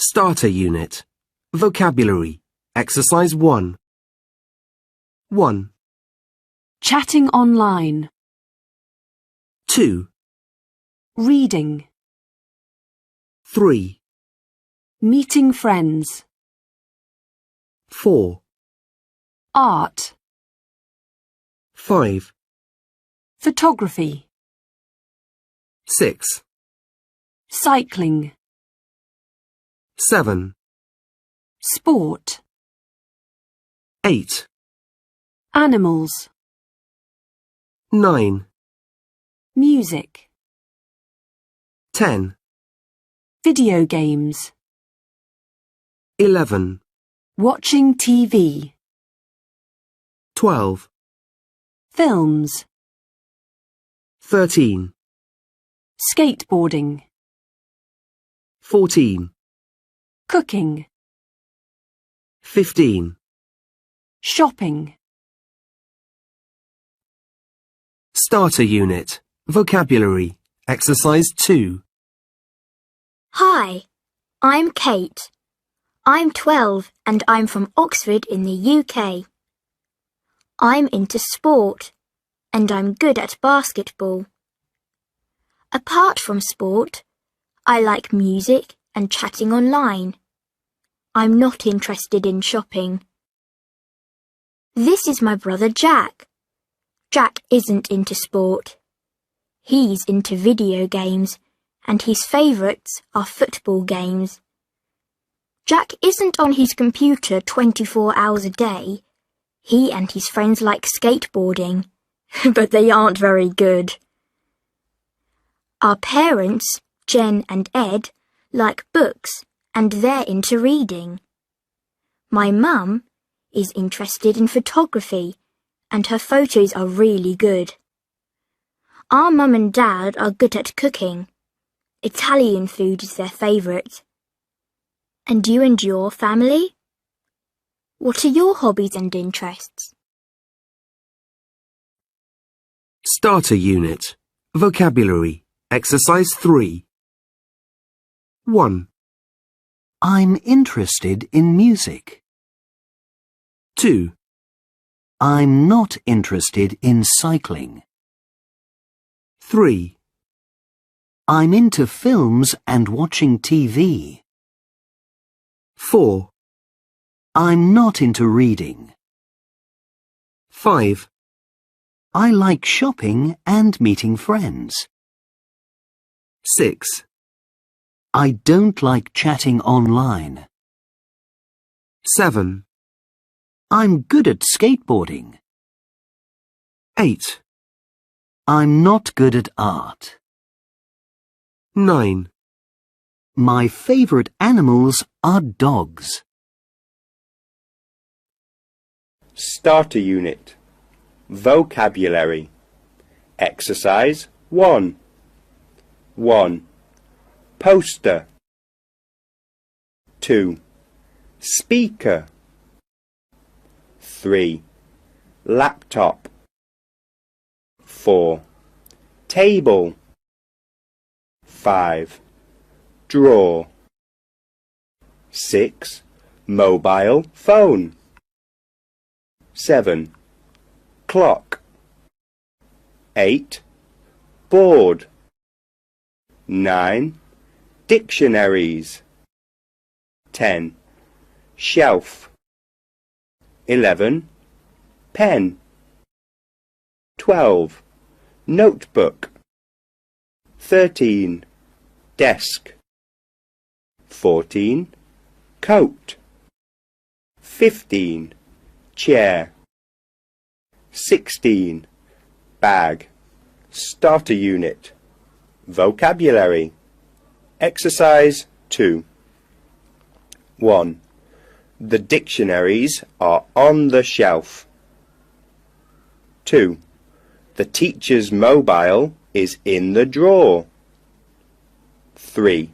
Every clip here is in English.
Starter Unit. Vocabulary. Exercise 1. 1, Chatting online. 2, Reading. 3, Meeting friends. 4, Art. 5, Photography. 6, Cycling. 7, Sport. 8, Animals. 9, Music. 10, Video games. 11, Watching TV. 12, Films. 13, Skateboarding. 14, Cooking. 15. Shopping. Starter Unit. Vocabulary. Exercise 2. Hi, I'm Kate. I'm 12 and I'm from Oxford in the UK. I'm into sport and I'm good at basketball. Apart from sport, I like music and chatting online. I'm not interested in shopping. This is my brother Jack. Jack isn't into sport. He's into video games and his favourites are football games. Jack isn't on his computer 24 hours a day. He and his friends like skateboarding, but they aren't very good. Our parents, Jen and Ed, like books and they're into reading. My mum is interested in photography and her photos are really good. Our mum and dad are good at cooking. Italian food is their favourite. And you and your family? What are your hobbies and interests? Starter Unit. Vocabulary. Exercise 3. 1, I'm interested in music. 2, I'm not interested in cycling. 3, I'm into films and watching TV. 4, I'm not into reading. 5, I like shopping and meeting friends. 6, I don't like chatting online. 7, I'm good at skateboarding. 8, I'm not good at art. 9. My favourite animals are dogs. Starter Unit. Vocabulary. Exercise 1. 1. Poster. 2. Speaker. 3. Laptop. 4. Table. 5. Drawer. 6. Mobile phone. 7. Clock. 8. Board. 9. Dictionaries. 10. Shelf. 11. Pen. 12. Notebook. 13. Desk. 14. Coat. 15. Chair. 16. Bag. Starter Unit. Vocabulary. Exercise 2. 1. The dictionaries are on the shelf. 2. The teacher's mobile is in the drawer. 3.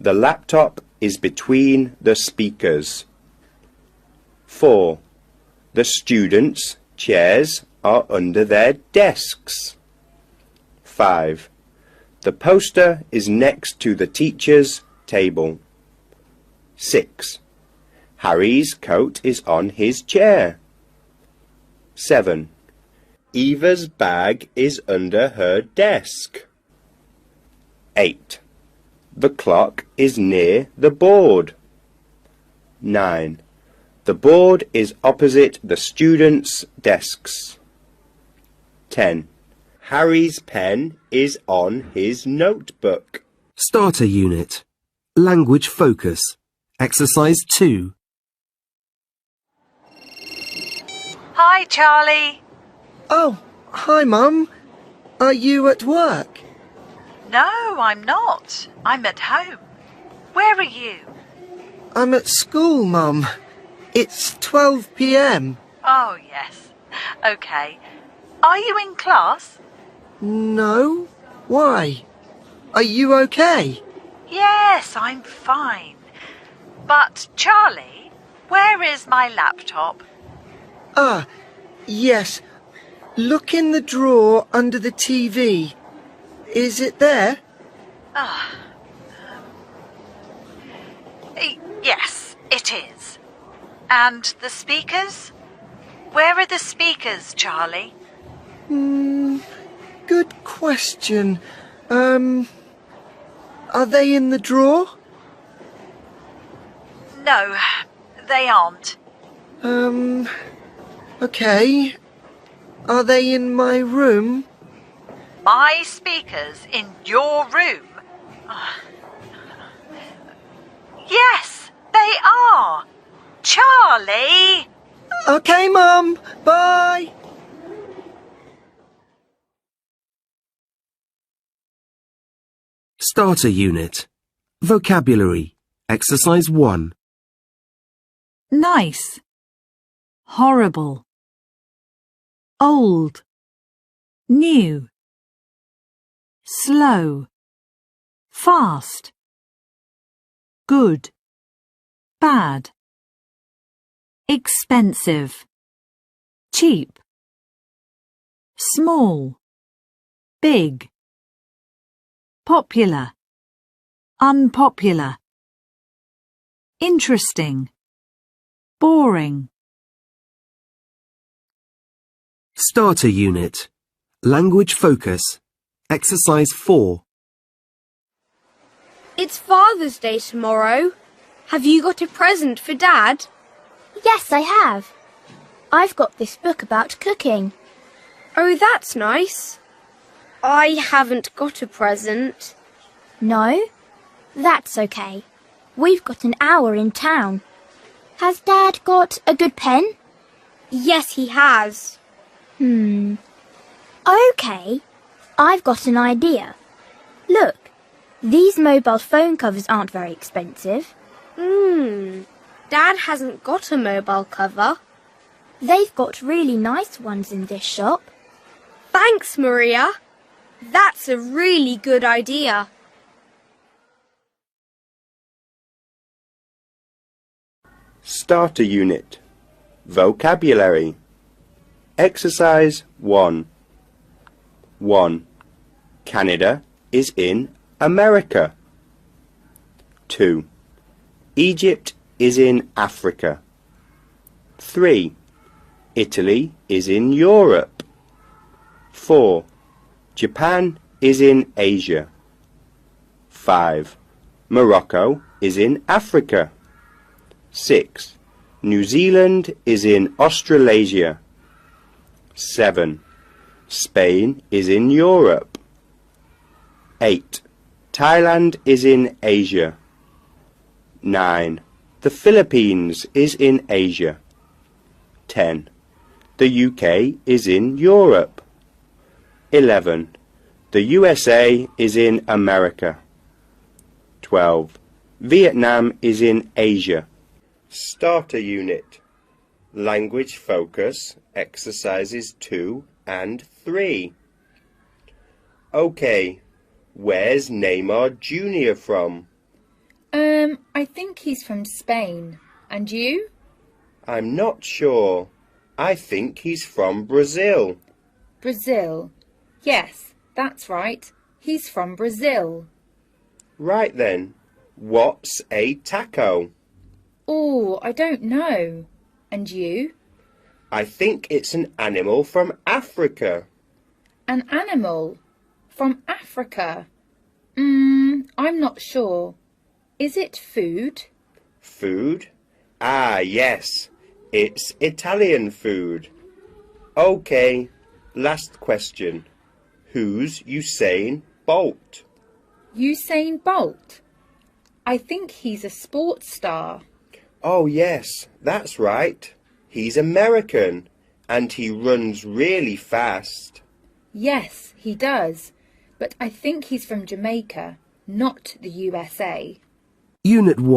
The laptop is between the speakers. 4. The students' chairs are under their desks. 5. The poster is next to the teacher's table. 6. Harry's coat is on his chair. 7. Eva's bag is under her desk. 8. The clock is near the board. 9. The board is opposite the students' desks. 10. Harry's pen is on his notebook. Starter Unit. Language Focus. Exercise 2. Hi, Charlie. Oh, hi, Mum. Are you at work? No, I'm not. I'm at home. Where are you? I'm at school, Mum. It's 12 p.m. Oh, yes. OK. Are you in class? No? Why? Are you okay? Yes, I'm fine. But, Charlie, where is my laptop? Ah, yes. Look in the drawer under the TV. Is it there? Yes, it is. And the speakers? Where are the speakers, Charlie? Good question. Are they in the drawer? No, they aren't. Okay. Are they in my room? My speakers in your room? Yes, they are. Charlie! Okay, Mum. Bye. Starter Unit. Vocabulary. Exercise 1. Nice. Horrible. Old. New. Slow. Fast. Good. Bad. Expensive. Cheap. Small. Big. Popular. Unpopular. Interesting. Boring. Starter Unit. Language Focus. Exercise 4. It's Father's Day tomorrow. Have you got a present for Dad? Yes, I have. I've got this book about cooking. Oh, that's nice. I haven't got a present. No? That's okay. We've got an hour in town. Has Dad got a good pen? Yes, he has. OK. I've got an idea. Look, these mobile phone covers aren't very expensive. Dad hasn't got a mobile cover. They've got really nice ones in this shop. Thanks, Maria. That's a really good idea. Starter Unit. Vocabulary. Exercise 1. 1. Canada is in America. 2. Egypt is in Africa. 3. Italy is in Europe. 4. Japan is in Asia. 5. Morocco is in Africa. 6. New Zealand is in Australasia. 7. Spain is in Europe. 8. Thailand is in Asia. 9. The Philippines is in Asia. 10. The UK is in Europe. 11. The USA is in America. 12. Vietnam is in Asia. Starter Unit. Language Focus, Exercises 2 and 3. OK, where's Neymar Jr. from? I think he's from Spain. And you? I'm not sure. I think he's from Brazil. Brazil. Yes, that's right. He's from Brazil. Right then, what's a taco? Oh, I don't know. And you? I think it's an animal from Africa. An animal from Africa? I'm not sure. Is it food? Food? Ah, yes. It's Italian food. OK, last question. Who's Usain Bolt? Usain Bolt? I think he's a sports star. Oh, yes, that's right. He's American and he runs really fast. Yes, he does. But I think he's from Jamaica, not the USA. Unit 1.